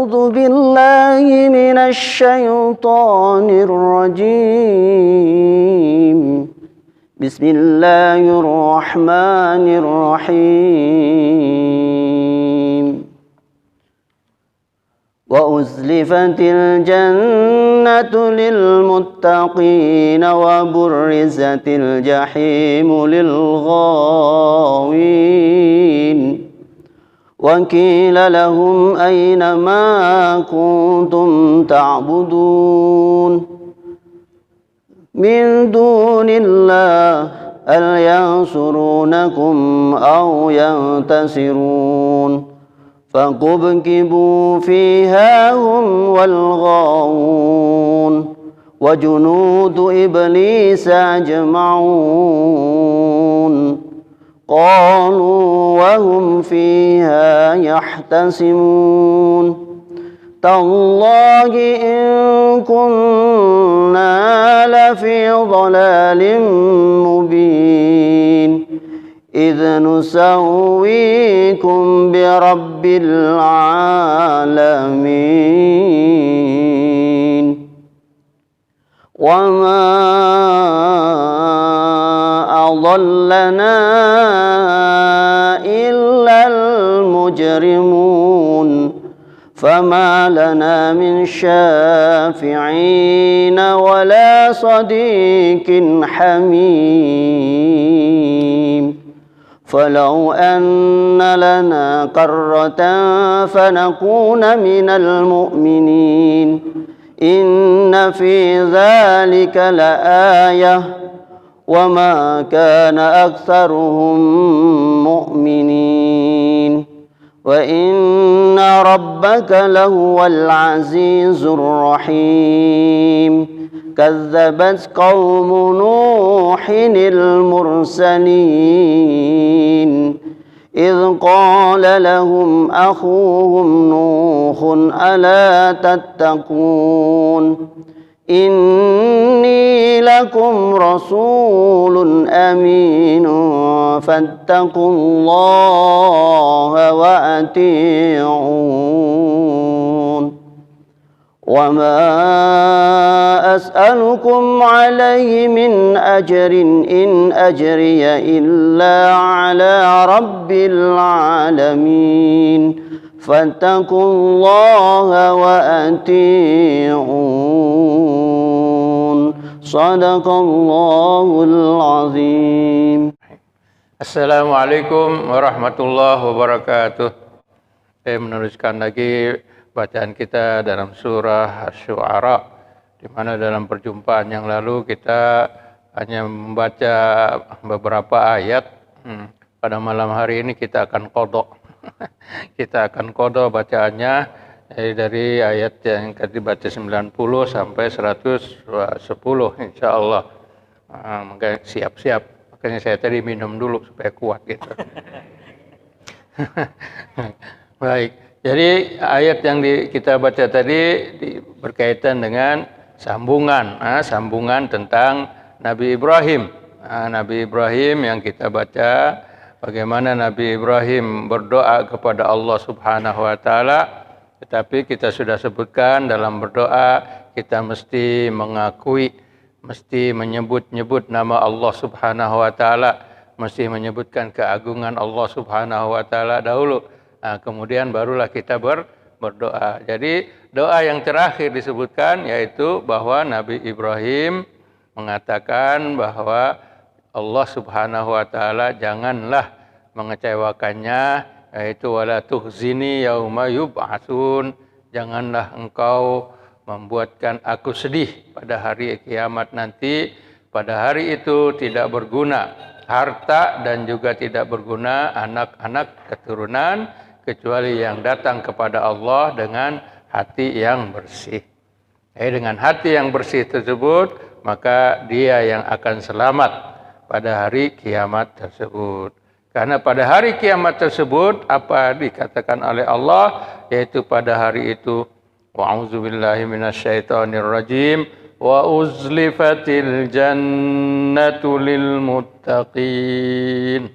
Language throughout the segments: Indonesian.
أعوذ بالله من الشيطان الرجيم. بسم الله الرحمن الرحيم. وأزلفت الجنة للمتقين وبرزت الجحيم للغاوين وقيل لهم أين ما كنتم تعبدون من دون الله هل ينصرونكم أو ينتصرون فكبكبوا فيها هم والغاوون وجنود إبليس أجمعون قالوا وهم فيها يحتسمون تالله إن كنا لفي ضلال مبين إذ نسويكم برب العالمين وما أضلنا إلا المجرمون فما لنا من شافعين ولا صديق حميم فلو أن لنا كرة فنكون من المؤمنين إن في ذلك لآية وما كان أكثرهم مؤمنين وإن ربك لهو العزيز الرحيم كذبت قوم نوح المرسلين إذ قال لهم أخوهم نوح ألا تتقون إني لكم رسول أمين فاتقوا الله وأطيعون وما أسألكم عليه من أجر إن أجري إلا على رب العالمين فاتقوا الله وأطيعون صدق الله العظيم. Assalamualaikum warahmatullahi wabarakatuh. Saya meneruskan lagi bacaan kita dalam surah Asy-Syu'ara, di mana dalam perjumpaan yang lalu kita hanya membaca beberapa ayat. Pada malam hari ini kita akan qadha. Kita akan qadha bacaannya dari ayat yang tadi baca 90 sampai 110 insyaallah. Maka siap-siap. Makanya saya tadi minum dulu supaya kuat gitu. Baik. Jadi ayat yang kita baca tadi berkaitan dengan sambungan tentang Nabi Ibrahim. Nabi Ibrahim yang kita baca bagaimana Nabi Ibrahim berdoa kepada Allah Subhanahu wa taala. Tetapi kita sudah sebutkan dalam berdoa kita mesti mengakui, mesti menyebut-nyebut nama Allah Subhanahu wa taala, mesti menyebutkan keagungan Allah Subhanahu wa taala dahulu. Kemudian barulah kita berdoa. Jadi doa yang terakhir disebutkan yaitu bahwa Nabi Ibrahim mengatakan bahwa Allah Subhanahu wa taala janganlah mengecewakannya, yaitu wala tuhzini yauma yub'atsun, janganlah engkau membuatkan aku sedih pada hari kiamat nanti. Pada hari itu tidak berguna harta dan juga tidak berguna anak-anak keturunan kecuali yang datang kepada Allah dengan hati yang bersih. Dengan hati yang bersih tersebut maka dia yang akan selamat pada hari kiamat tersebut. Karena pada hari kiamat tersebut apa dikatakan oleh Allah, yaitu pada hari itu wa'udzubillahi minasyaitonirrajim wa uzlifatil jannatu lil muttaqin.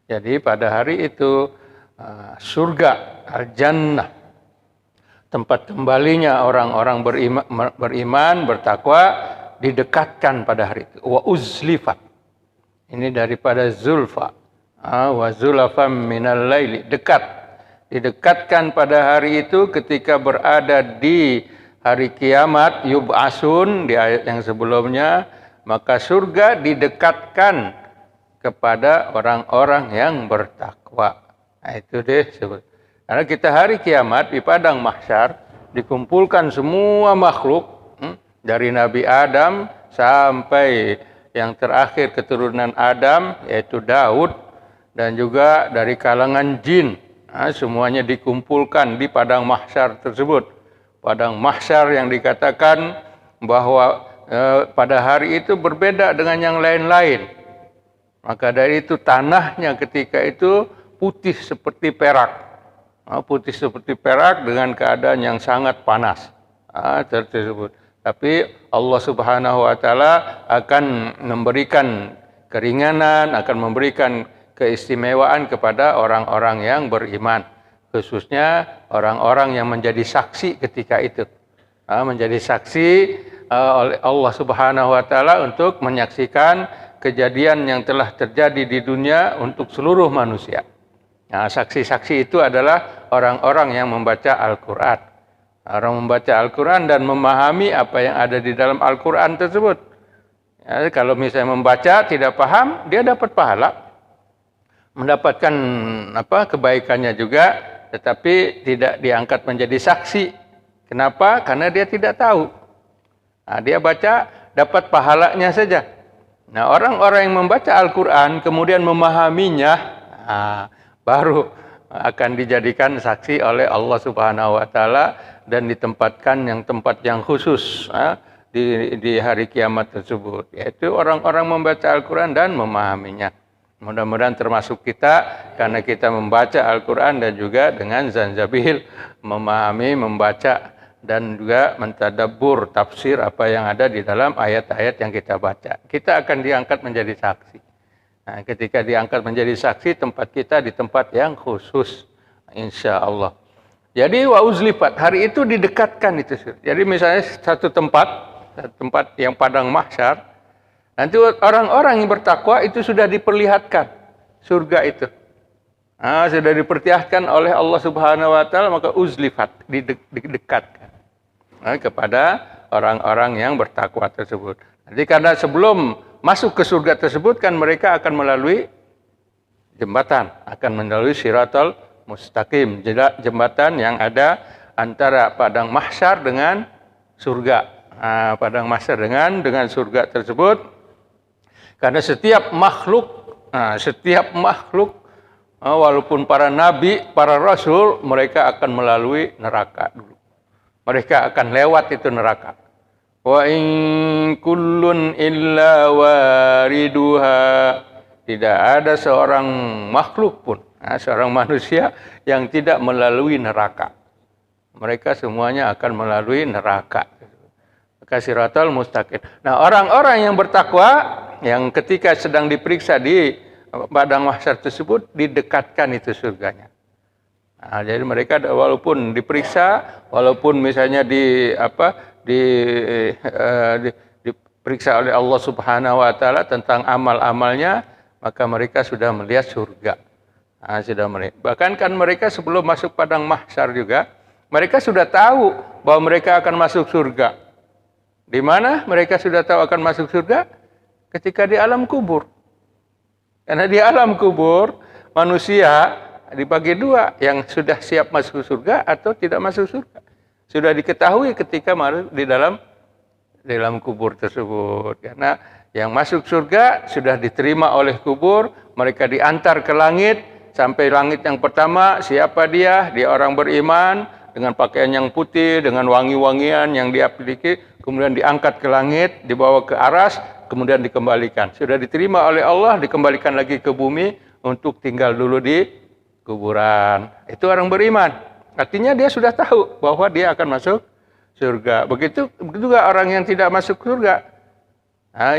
Jadi pada hari itu surga al-jannah tempat kembalinya orang-orang beriman, bertakwa, didekatkan pada hari itu. Wa uzlifat. Ini daripada zulfa. Wa zulafam minal laili. Dekat. Didekatkan pada hari itu ketika berada di hari kiamat, yub'asun, di ayat yang sebelumnya, maka surga didekatkan kepada orang-orang yang bertakwa. Nah, itu deh sebut. Karena kita hari kiamat di padang mahsyar dikumpulkan semua makhluk dari Nabi Adam sampai yang terakhir keturunan Adam yaitu Daud, dan juga dari kalangan jin. Nah, semuanya dikumpulkan di padang mahsyar tersebut. Padang mahsyar yang dikatakan bahwa pada hari itu berbeda dengan yang lain-lain. Maka dari itu tanahnya ketika itu putih seperti perak. Putih seperti perak dengan keadaan yang sangat panas tersebut. Tapi Allah Subhanahu wa taala akan memberikan keringanan, akan memberikan keistimewaan kepada orang-orang yang beriman, khususnya orang-orang yang menjadi saksi ketika itu. Menjadi saksi oleh Allah Subhanahu wa taala untuk menyaksikan kejadian yang telah terjadi di dunia untuk seluruh manusia. Nah, saksi-saksi itu adalah orang-orang yang membaca Al-Quran. Orang membaca Al-Quran dan memahami apa yang ada di dalam Al-Quran tersebut. Ya, kalau misalnya membaca tidak paham, dia dapat pahala, mendapatkan kebaikannya juga, tetapi tidak diangkat menjadi saksi. Kenapa? Karena dia tidak tahu. Nah, dia baca dapat pahalanya saja. Nah, orang-orang yang membaca Al-Quran kemudian memahaminya, baru akan dijadikan saksi oleh Allah Subhanahu wa taala dan ditempatkan tempat yang khusus di hari kiamat tersebut, yaitu orang-orang membaca Al-Quran dan memahaminya. Mudah-mudahan termasuk kita, karena kita membaca Al-Quran dan juga dengan zanjabil memahami, membaca dan juga mentadabbur tafsir apa yang ada di dalam ayat-ayat yang kita baca. Kita akan diangkat menjadi saksi. Nah, ketika diangkat menjadi saksi, tempat kita di tempat yang khusus, insya Allah. Jadi wa uzlifat, hari itu didekatkan itu. Jadi misalnya satu tempat yang padang mahsyar, nanti orang-orang yang bertakwa itu sudah diperlihatkan surga itu. Sudah diperlihatkan oleh Allah Subhanahu wa taala, maka uzlifat, didekatkan kepada orang-orang yang bertakwa tersebut. Jadi karena sebelum masuk ke surga tersebut kan mereka akan melalui jembatan, akan melalui Shiratal Mustaqim, jembatan yang ada antara padang mahsyar dengan surga. Padang mahsyar dengan surga tersebut. Karena setiap makhluk walaupun para nabi, para rasul, mereka akan melalui neraka dulu. Mereka akan lewat itu neraka. Wa in kullun illa wariduha. Tidak ada seorang makhluk pun, seorang manusia yang tidak melalui neraka. Mereka semuanya akan melalui neraka. Maka Shiratal Mustaqim. Nah, orang-orang yang bertakwa yang ketika sedang diperiksa di padang mahsyar tersebut didekatkan itu surganya. Jadi mereka walaupun diperiksa, walaupun misalnya diperiksa oleh Allah Subhanahu wa taala tentang amal-amalnya, maka mereka sudah melihat surga. Bahkan kan mereka sebelum masuk padang mahsyar juga, mereka sudah tahu bahwa mereka akan masuk surga. Di mana mereka sudah tahu akan masuk surga? Ketika di alam kubur. Karena di alam kubur manusia dibagi dua, yang sudah siap masuk surga atau tidak masuk surga. Sudah diketahui ketika masuk di dalam kubur tersebut. Karena yang masuk surga sudah diterima oleh kubur, mereka diantar ke langit, sampai langit yang pertama, siapa dia? Dia orang beriman, dengan pakaian yang putih, dengan wangi-wangian yang dia miliki, kemudian diangkat ke langit, dibawa ke aras, kemudian dikembalikan. Sudah diterima oleh Allah, dikembalikan lagi ke bumi untuk tinggal dulu di kuburan. Itu orang beriman. Artinya dia sudah tahu bahwa dia akan masuk surga. Begitu juga orang yang tidak masuk surga.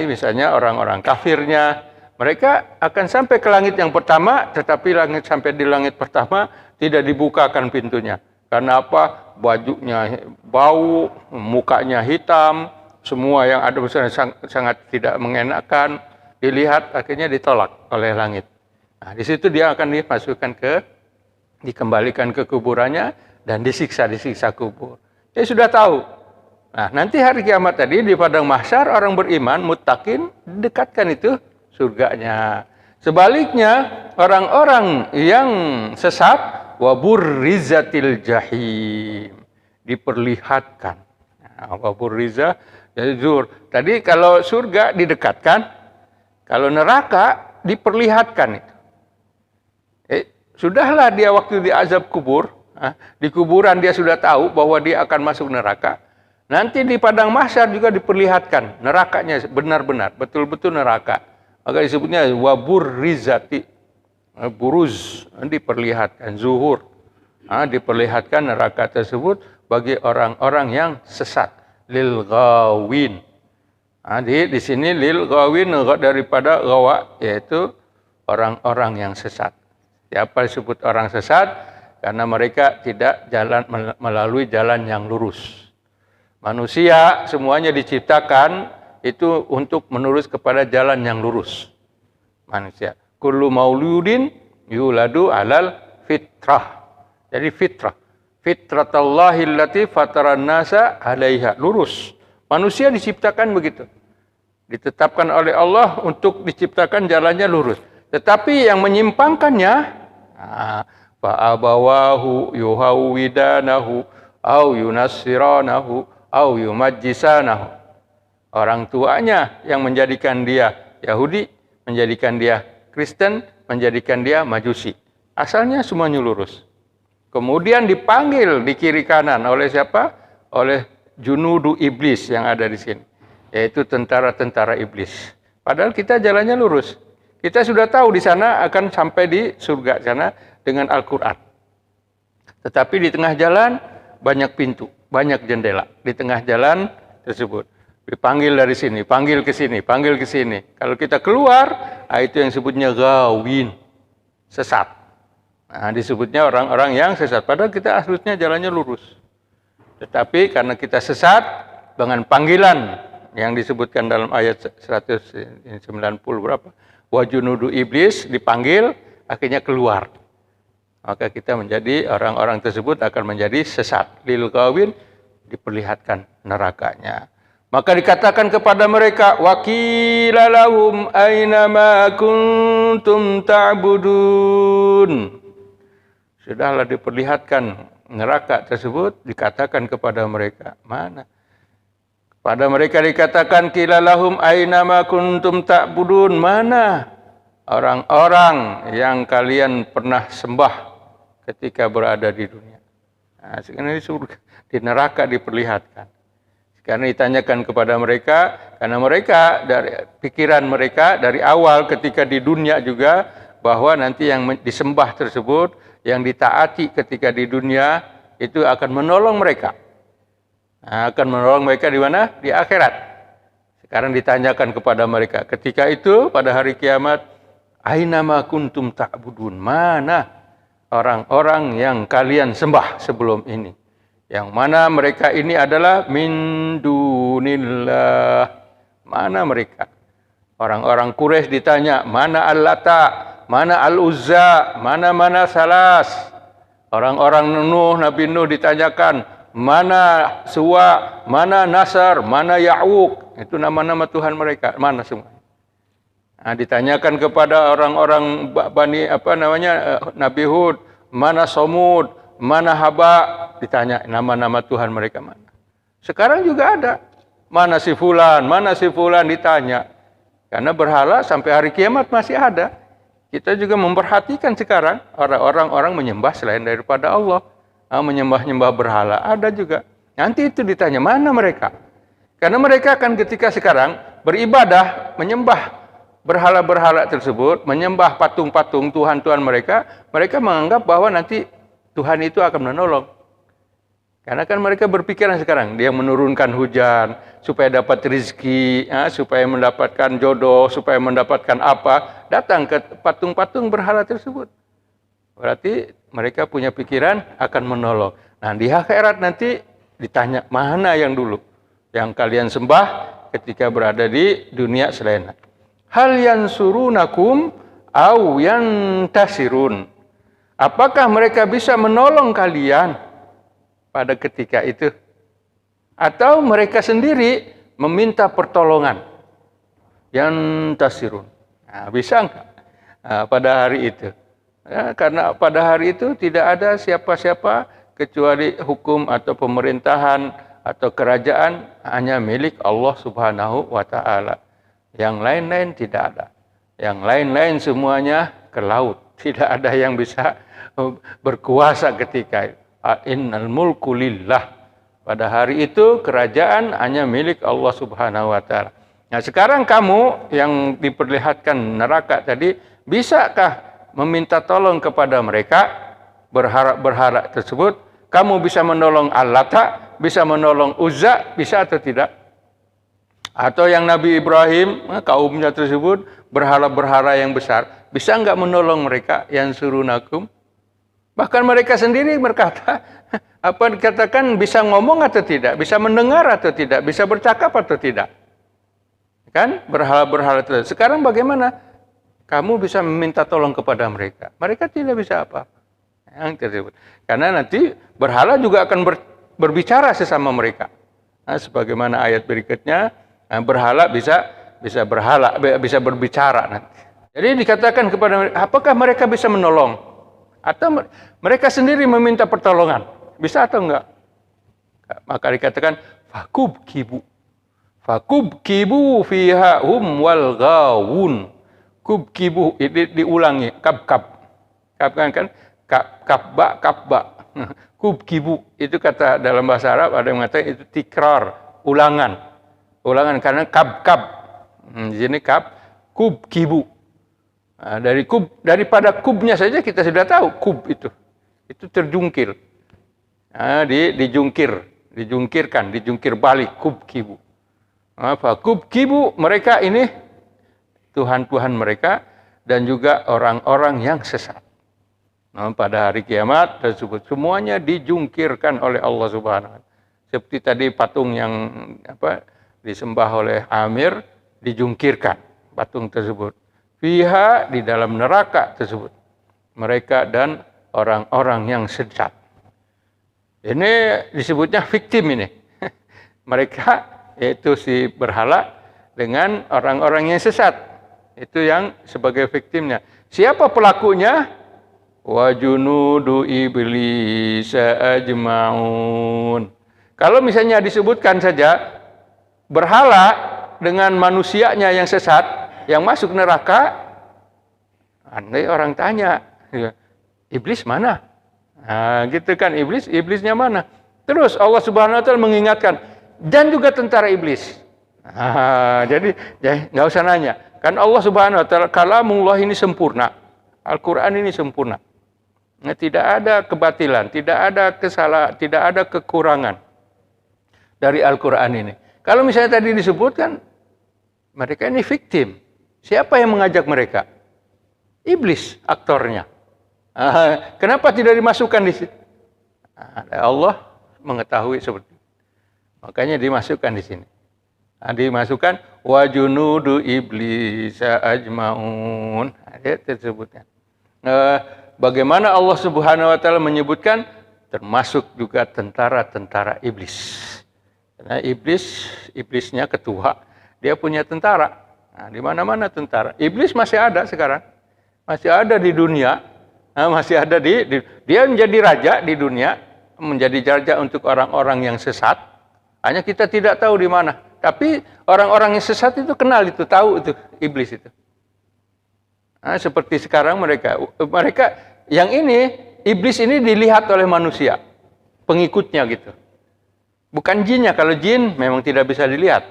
Misalnya orang-orang kafirnya, mereka akan sampai ke langit yang pertama, tetapi sampai di langit pertama tidak dibukakan pintunya. Karena apa? Bajunya bau, mukanya hitam, semua yang ada sangat tidak mengenakan. Dilihat, akhirnya ditolak oleh langit. Nah, di situ dia akan dikembalikan ke kuburannya dan disiksa kubur. Dia sudah tahu. Nah, nanti hari kiamat tadi di padang mahsyar orang beriman, muttaqin, dekatkan itu surganya. Sebaliknya, orang-orang yang sesat, waburrizatil jahim, diperlihatkan. Nah, waburriza, jadi tadi kalau surga didekatkan, kalau neraka diperlihatkan itu. Sudahlah dia waktu diazab kubur, di kuburan dia sudah tahu bahwa dia akan masuk neraka. Nanti di padang mahsyar juga diperlihatkan nerakanya benar-benar, betul-betul neraka. Maka disebutnya waburrizati, buruz, diperlihatkan, zuhur, diperlihatkan neraka tersebut bagi orang-orang yang sesat, lil ghawin. Di sini lil ghawin daripada ghawa, yaitu orang-orang yang sesat. Siapa disebut orang sesat? Karena mereka tidak jalan melalui jalan yang lurus. Manusia semuanya diciptakan itu untuk menurut kepada jalan yang lurus. Manusia. Kullu mauludin yuladu alal fitrah. Jadi fitrah. Fitratallahi allati fataran nasa 'alaiha. Lurus. Manusia diciptakan begitu. Ditetapkan oleh Allah untuk diciptakan jalannya lurus. Tetapi yang menyimpangkannya, fa'abawahu yuhawwidanahu au yunassiranahu au yumajjisanahu. Orang tuanya yang menjadikan dia Yahudi, menjadikan dia Kristen, menjadikan dia Majusi. Asalnya semuanya lurus. Kemudian dipanggil di kiri kanan oleh siapa? Oleh junudu iblis yang ada di sini, yaitu tentara-tentara iblis. Padahal kita jalannya lurus. Kita sudah tahu di sana akan sampai di surga sana dengan Al-Quran. Tetapi di tengah jalan banyak pintu, banyak jendela. Di tengah jalan tersebut dipanggil dari sini, panggil ke sini, panggil ke sini. Kalau kita keluar, itu yang disebutnya gawin, sesat. Nah, disebutnya orang-orang yang sesat. Padahal kita aslinya jalannya lurus. Tetapi karena kita sesat dengan panggilan yang disebutkan dalam ayat 190 berapa? Wajunudu iblis dipanggil, akhirnya keluar. Maka kita menjadi orang-orang tersebut akan menjadi sesat. Lil ghawin, diperlihatkan nerakanya. Maka dikatakan kepada mereka, waqila lahum aina ma kuntum ta'budun. Sudahlah diperlihatkan neraka tersebut, dikatakan kepada mereka, mana? Pada mereka dikatakan qila lahum aina ma kuntum ta'budun, mana orang-orang yang kalian pernah sembah ketika berada di dunia. Nah, sekarang di surga, di neraka diperlihatkan. Karena ditanyakan kepada mereka, karena mereka dari pikiran mereka dari awal ketika di dunia juga bahwa nanti yang disembah tersebut, yang ditaati ketika di dunia itu akan menolong mereka. Nah, akan menolong mereka di mana? Di akhirat. Sekarang ditanyakan kepada mereka, ketika itu pada hari kiamat, aina ma kuntum ta'budun, mana orang-orang yang kalian sembah sebelum ini? Yang mana mereka ini adalah min dunillah. Mana mereka? Orang-orang Quraisy ditanya, mana Al-Lata, mana Al-Uzza, mana Salas. Orang-orang Nuh, Nabi Nuh ditanyakan, mana Suwa, mana Nasar, mana Ya'uq. Itu nama-nama Tuhan mereka, mana semua. Nah, ditanyakan kepada orang-orang Nabi Hud, mana Samud, mana Haba, ditanya nama-nama Tuhan mereka mana. Sekarang juga ada, mana si fulan ditanya. Karena berhala sampai hari kiamat masih ada. Kita juga memperhatikan sekarang orang-orang menyembah selain daripada Allah. Menyembah-nyembah berhala ada juga. Nanti itu ditanya mana mereka. Karena mereka akan ketika sekarang beribadah, menyembah berhala-berhala tersebut, menyembah patung-patung Tuhan-Tuhan mereka, mereka menganggap bahwa nanti Tuhan itu akan menolong. Karena kan mereka berpikiran sekarang, dia menurunkan hujan, supaya dapat rezeki, supaya mendapatkan jodoh, supaya mendapatkan apa, datang ke patung-patung berhala tersebut. Berarti mereka punya pikiran akan menolong. Nah, di akhirat nanti ditanya, mana yang dulu? Yang kalian sembah ketika berada di dunia selain. Hal yansurunakum au yantasirun. Apakah mereka bisa menolong kalian pada ketika itu? Atau mereka sendiri meminta pertolongan? Yantasirun. Nah, bisa enggak pada hari itu? Ya, karena pada hari itu tidak ada siapa-siapa kecuali hukum atau pemerintahan atau kerajaan hanya milik Allah Subhanahu wa Ta'ala. Yang lain-lain tidak ada. Yang lain-lain semuanya ke laut. Tidak ada yang bisa berkuasa ketika itu. Innal mulku lillah. Pada hari itu kerajaan hanya milik Allah Subhanahu wa Ta'ala. Nah, sekarang kamu yang diperlihatkan neraka tadi, bisakah meminta tolong kepada mereka, berharap tersebut? Kamu bisa menolong Al-Lata, bisa menolong Uzza, bisa atau tidak? Atau yang Nabi Ibrahim, kaumnya tersebut, berhala-berhala yang besar, bisa enggak menolong mereka? Yang surunakum? Bahkan mereka sendiri berkata, apa dikatakan, bisa ngomong atau tidak? Bisa mendengar atau tidak? Bisa bercakap atau tidak? Kan? Berhala-berhala tersebut. Sekarang bagaimana? Kamu bisa meminta tolong kepada mereka. Mereka tidak bisa apa-apa. Yang tersebut. Karena nanti berhala juga akan berbicara sesama mereka. Nah, sebagaimana ayat berikutnya, berhala bisa berbicara nanti. Jadi dikatakan kepada mereka, apakah mereka bisa menolong? Atau mereka sendiri meminta pertolongan? Bisa atau enggak? Maka dikatakan, Fakub kibu fiha hum wal gawun. Kubkibu diulangi, kab kan kabba. Kubkibu itu kata dalam bahasa Arab ada yang mengatakan itu tikrar, ulangan karena kab. Di sini kubkibu. Nah, daripada kubnya saja kita sudah tahu kub itu terjungkir. Nah, dijungkir balik kubkibu. Apa kubkibu mereka ini Tuhan-Tuhan mereka dan juga orang-orang yang sesat. Nah, pada hari kiamat tersebut semuanya dijungkirkan oleh Allah Subhanahu wa Ta'ala. Seperti tadi patung yang disembah oleh Amir dijungkirkan patung tersebut. Fiha di dalam neraka tersebut. Mereka dan orang-orang yang sesat. Ini disebutnya victim ini. Mereka yaitu si berhala dengan orang-orang yang sesat. Itu yang sebagai victimnya. Siapa pelakunya? Wa junudu iblis ajmaun. Kalau misalnya disebutkan saja berhala dengan manusianya yang sesat yang masuk neraka, andai orang tanya, iblis mana? Nah, gitu kan, iblisnya mana? Terus Allah Subhanahu wa Ta'ala mengingatkan, dan juga tentara iblis. Nah, jadi nggak usah nanya. Kan Allah Subhanahu wa Ta'ala, kalamullah ini sempurna. Al-Quran ini sempurna. Nah, tidak ada kebatilan, tidak ada kesalahan, tidak ada kekurangan dari Al-Quran ini. Kalau misalnya tadi disebutkan, mereka ini victim. Siapa yang mengajak mereka? Iblis aktornya. Kenapa tidak dimasukkan di sini? Allah mengetahui seperti itu. Makanya dimasukkan di sini. Dimasukkan wa junudu iblis ajmaun. Tersebutkan. Bagaimana Allah Subhanahu wa Ta'ala menyebutkan termasuk juga tentara-tentara iblis. Karena iblisnya ketua, dia punya tentara. Nah, di mana-mana tentara. Iblis masih ada sekarang. Masih ada di dunia. Masih ada dia menjadi raja di dunia, menjadi raja untuk orang-orang yang sesat. Hanya kita tidak tahu di mana. Tapi orang-orang yang sesat itu kenal itu, tahu itu iblis itu. Nah, seperti sekarang mereka yang ini, iblis ini dilihat oleh manusia, pengikutnya gitu. Bukan jinnya, kalau jin memang tidak bisa dilihat.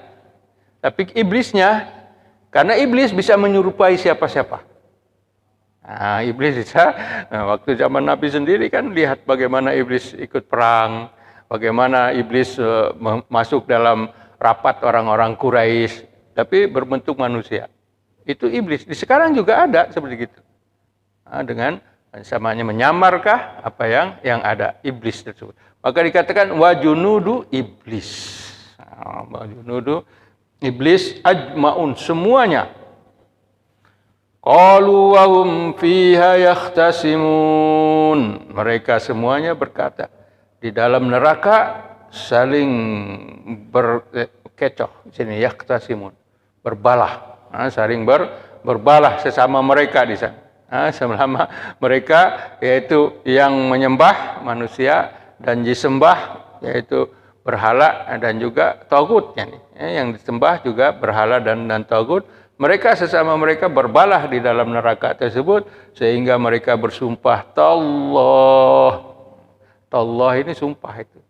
Tapi iblisnya, karena iblis bisa menyerupai siapa-siapa. Nah, iblis bisa, waktu zaman Nabi sendiri kan lihat bagaimana iblis ikut perang, bagaimana iblis masuk dalam rapat orang-orang Quraisy, tapi berbentuk manusia. Itu iblis. Di sekarang juga ada seperti itu. Dengan samanya menyamarkah apa yang ada iblis tersebut. Maka dikatakan wa junudu iblis. Wa junudu iblis ajmaun, semuanya. Qalu wa hum fiha yakhtasimun. Mereka semuanya berkata, di dalam neraka saling berkecoh. Sini yakhtasimun, berbalah. Saling berbalah sesama mereka di sana. Selama mereka yaitu yang menyembah manusia dan disembah yaitu berhala dan juga tagut, yang disembah juga berhala dan tagut. Mereka sesama mereka berbalah di dalam neraka tersebut sehingga mereka bersumpah tallah. Tallah ini sumpah itu.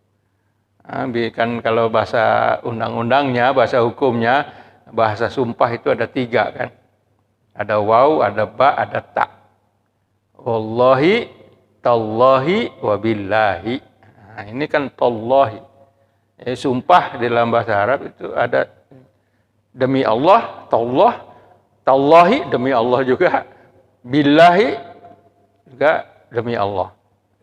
Kan kalau bahasa undang-undangnya, bahasa hukumnya, bahasa sumpah itu ada 3 kan. Ada waw, ada ba, ada ta. Wallahi, tallahi, wabillahi. Ini kan tallahi. Sumpah di dalam bahasa Arab itu ada demi Allah, tallah, tallahi demi Allah juga, billahi juga demi Allah.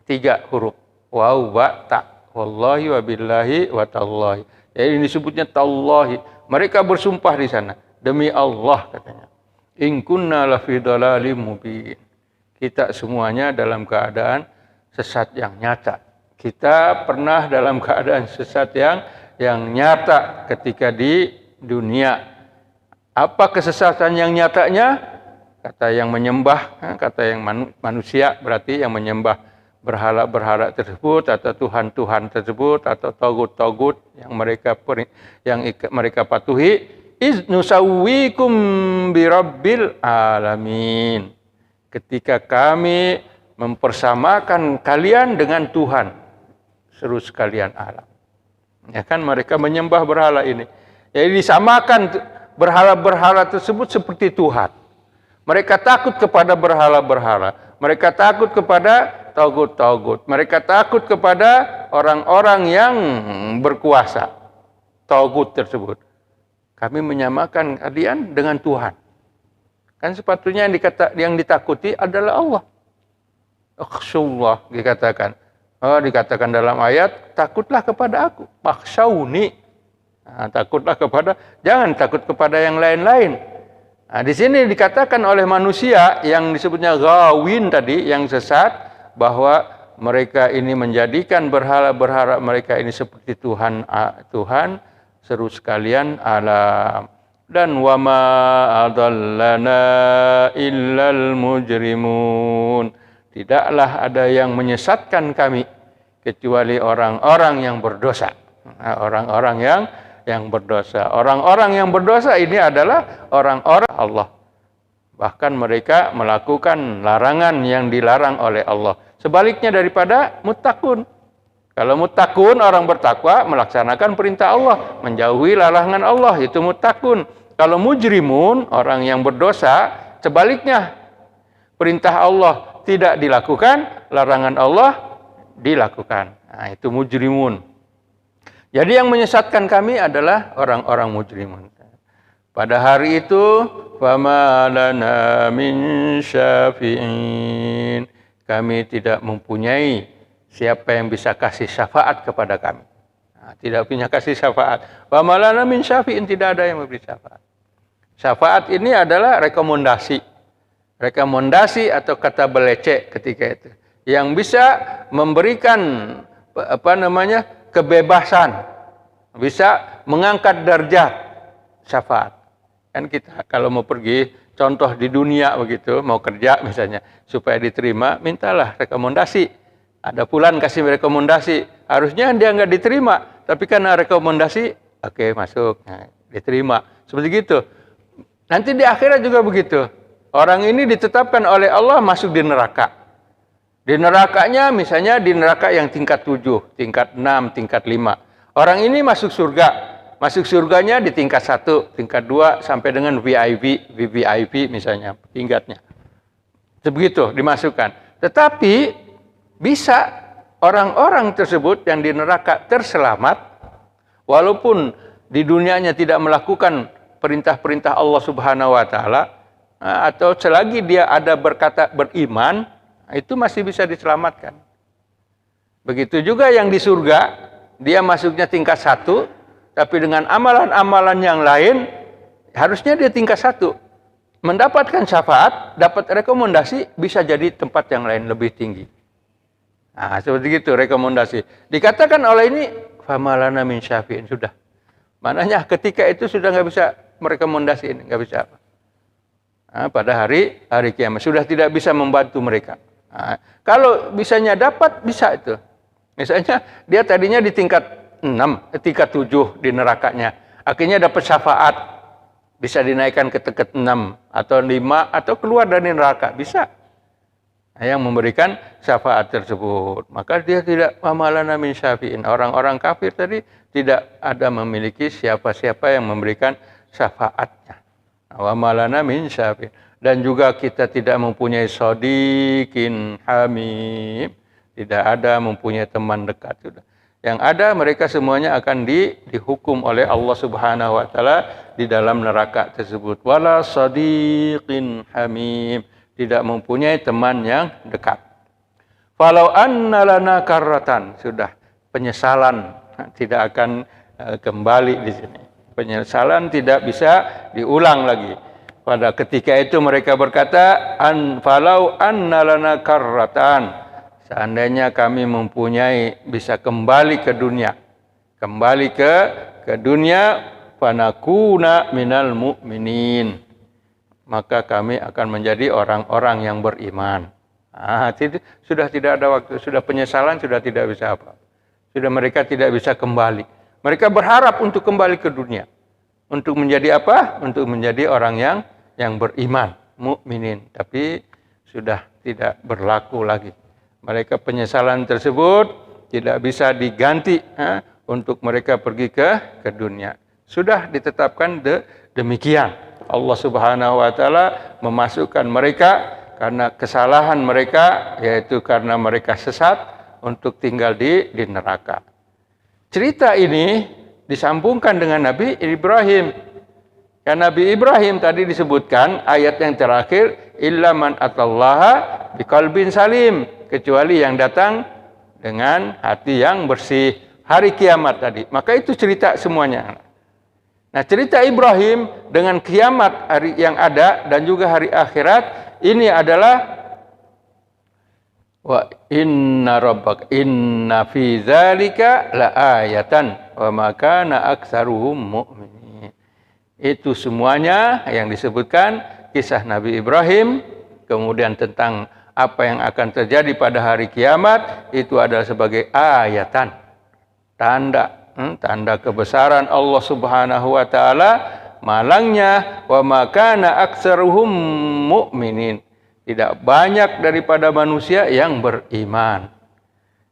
3 huruf. Waw, ba, ta. Wallahi, wabillahi, wa tallahi. Jadi ini disebutnya tallahi. Mereka bersumpah di sana demi Allah katanya. In kunna lafi dhalalim mubin. Kita semuanya dalam keadaan sesat yang nyata. Kita pernah dalam keadaan sesat yang nyata ketika di dunia. Apa kesesatan yang nyatanya? Kata yang menyembah, kata yang manusia berarti yang menyembah berhala-berhala tersebut atau tuhan-tuhan tersebut atau tagut-tagut yang mereka patuhi. Iz nusawwikum birabbil alamin. Ketika kami mempersamakan kalian dengan Tuhan seluruh sekalian alam. Ya kan, mereka menyembah berhala ini. Jadi disamakan berhala-berhala tersebut seperti Tuhan. Mereka takut kepada berhala-berhala. Mereka takut kepada tagut-tagut. Mereka takut kepada orang-orang yang berkuasa. Tagut tersebut. Kami menyamakan kalian dengan Tuhan. Kan sepatutnya yang ditakuti adalah Allah. Akhsyullah dikatakan. Dikatakan dalam ayat, takutlah kepada aku. Makhsyawni. Takutlah kepada, jangan takut kepada yang lain-lain. Di sini dikatakan oleh manusia yang disebutnya ghawin tadi, yang sesat, bahwa mereka ini menjadikan berhala-berhala mereka ini seperti Tuhan seru sekalian alam. Dan wama adallana illal mujrimun. Tidaklah ada yang menyesatkan kami kecuali orang-orang yang berdosa. Orang-orang yang berdosa. Orang-orang yang berdosa ini adalah orang-orang Allah. Bahkan mereka melakukan larangan yang dilarang oleh Allah. Sebaliknya daripada muttaqun. Kalau muttaqun, orang bertakwa melaksanakan perintah Allah, menjauhi larangan Allah, itu muttaqun. Kalau mujrimun, orang yang berdosa, sebaliknya perintah Allah tidak dilakukan, larangan Allah dilakukan. Itu mujrimun. Jadi yang menyesatkan kami adalah orang-orang mujrimun. Pada hari itu, fama lana min syafi'in. Kami tidak mempunyai siapa yang bisa kasih syafaat kepada kami. Tidak punya kasih syafaat. Fama lana min syafi'in, tidak ada yang memberi syafaat. Syafaat ini adalah rekomendasi. Rekomendasi atau kata belecek ketika itu. Yang bisa memberikan kebebasan. Bisa mengangkat derajat syafaat. Kan kita kalau mau pergi, contoh di dunia begitu, mau kerja misalnya, supaya diterima, mintalah rekomendasi. Ada fulan kasih rekomendasi, harusnya dia nggak diterima, tapi karena rekomendasi, oke, masuk, diterima. Seperti itu. Nanti di akhirat juga begitu. Orang ini ditetapkan oleh Allah masuk di neraka. Di nerakanya misalnya di neraka yang tingkat 7, tingkat 6, tingkat 5. Orang ini masuk surga. Masuk surganya di tingkat 1, tingkat 2, sampai dengan VVIP misalnya, tingkatnya. Begitu dimasukkan. Tetapi bisa orang-orang tersebut yang di neraka terselamat, walaupun di dunianya tidak melakukan perintah-perintah Allah Subhanahu wa Ta'ala, atau selagi dia ada berkata beriman, itu masih bisa diselamatkan. Begitu juga yang di surga, dia masuknya tingkat 1, tapi dengan amalan-amalan yang lain, harusnya dia tingkat 1. Mendapatkan syafaat, dapat rekomendasi, bisa jadi tempat yang lain lebih tinggi. Nah, seperti itu rekomendasi. Dikatakan oleh ini, famalana min syafi'in, sudah. Maknanya ketika itu sudah nggak bisa merekomendasiin, nggak bisa apa. Nah, pada hari kiamat sudah tidak bisa membantu mereka. Nah, kalau bisanya dapat, bisa itu. Misalnya dia tadinya di tingkat 6, tingkat 7 di nerakanya. Akhirnya dapat syafaat, bisa dinaikkan ke tingkat 6 atau 5 atau keluar dari neraka, bisa. Nah, yang memberikan syafaat tersebut, maka dia tidak famalana min syafi'in. Orang-orang kafir tadi tidak ada memiliki siapa-siapa yang memberikan syafaatnya. Wa malana min syafi'in. Dan juga kita tidak mempunyai shadiqin hamim. Tidak ada mempunyai teman dekat. Yang ada mereka semuanya akan dihukum oleh Allah Subhanahu wa taala di dalam neraka tersebut. Wala shadiqin hamim. Tidak mempunyai teman yang dekat. Falau anna lana karratan. Sudah, penyesalan tidak akan kembali di sini. Penyesalan tidak bisa diulang lagi. Pada ketika itu mereka berkata, falau anna lana karratan. Seandainya kami mempunyai bisa kembali ke dunia. Kembali ke dunia, fanakuna minal mu'minin. Maka kami akan menjadi orang-orang yang beriman. Sudah tidak ada waktu, sudah penyesalan, sudah tidak bisa apa. Sudah mereka tidak bisa kembali. Mereka berharap untuk kembali ke dunia. Untuk menjadi apa? Untuk menjadi orang yang beriman, mukminin. Tapi sudah tidak berlaku lagi. Mereka penyesalan tersebut tidak bisa diganti untuk mereka pergi ke dunia. Sudah ditetapkan demikian. Allah Subhanahu wa taala memasukkan mereka karena kesalahan mereka, yaitu karena mereka sesat, untuk tinggal di neraka. Cerita ini disambungkan dengan Nabi Ibrahim. Ya, Nabi Ibrahim tadi disebutkan ayat yang terakhir, illa man atallaha biqalbin salim, kecuali yang datang dengan hati yang bersih, hari kiamat tadi. Maka itu cerita semuanya. Nah, cerita Ibrahim dengan kiamat hari yang ada dan juga hari akhirat, ini adalah wa inna rabbaka inna fi dzalika laayatan wa ma kana aktsaruhum mu'minin. Itu semuanya yang disebutkan kisah Nabi Ibrahim, kemudian tentang apa yang akan terjadi pada hari kiamat, itu adalah sebagai ayatan, tanda kebesaran Allah Subhanahu wa taala, malangnya wa ma kana aktsaruhum mu'minin. Tidak banyak daripada manusia yang beriman.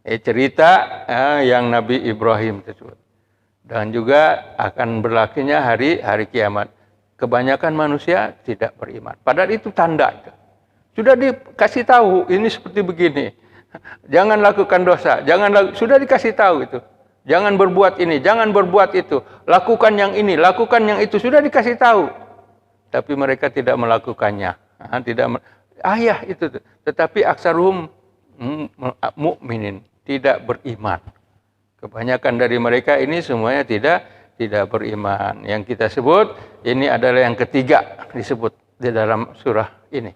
Cerita yang Nabi Ibrahim tersebut. Dan juga akan berlakunya hari kiamat. Kebanyakan manusia tidak beriman. Padahal itu tanda itu. Sudah dikasih tahu ini seperti begini. Jangan lakukan dosa, sudah dikasih tahu itu. Jangan berbuat ini, jangan berbuat itu. Lakukan yang ini, lakukan yang itu, sudah dikasih tahu. Tapi mereka tidak melakukannya. Ayah itu, tetapi aksaruhum mu'minin, tidak beriman. Kebanyakan dari mereka ini semuanya tidak beriman. Yang kita sebut ini adalah yang ketiga disebut di dalam surah ini.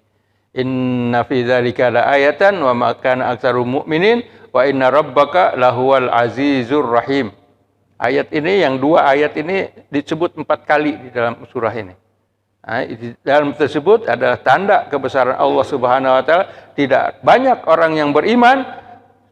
Inna fi dzalika laayatan wa ma kana aktsaruhum mu'minin wa inna rabbaka lahuwal azizur rahim. Ayat ini, yang dua ayat ini disebut 4 kali di dalam surah ini. Dalam tersebut adalah tanda kebesaran Allah Subhanahu wa taala. Tidak banyak orang yang beriman,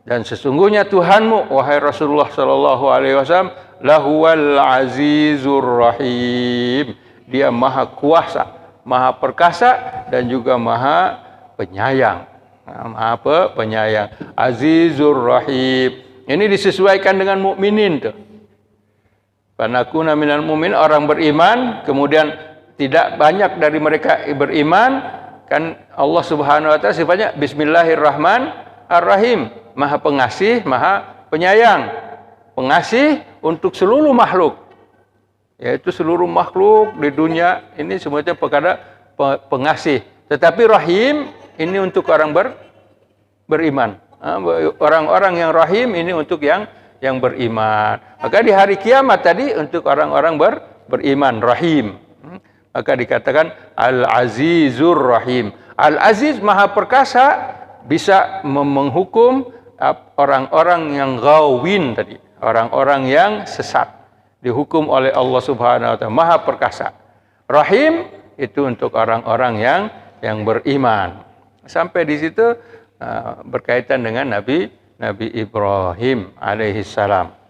dan sesungguhnya Tuhanmu wahai Rasulullah sallallahu alaihi wasallam lahuwal azizur rahim. Dia maha kuasa, maha perkasa, dan juga maha penyayang. Maha penyayang, azizur rahim. Ini disesuaikan dengan mukminin tuh. Panakuna minal mu'min, orang beriman, kemudian tidak banyak dari mereka beriman, kan Allah Subhanahu wa taala sifatnya Bismillahirrahmanirrahim, Maha Pengasih, Maha Penyayang. Pengasih untuk seluruh makhluk. Yaitu seluruh makhluk di dunia ini semuanya perkara pengasih. Tetapi Rahim ini untuk orang beriman. Orang-orang yang rahim ini untuk yang beriman. Maka di hari kiamat tadi untuk orang-orang beriman rahim. Maka dikatakan Al-Azizur Rahim. Al-Aziz Maha Perkasa, bisa menghukum orang-orang yang gawin tadi, orang-orang yang sesat, dihukum oleh Allah Subhanahu wa taala, Maha Perkasa. Rahim itu untuk orang-orang yang beriman. Sampai di situ berkaitan dengan Nabi Ibrahim alaihissalam.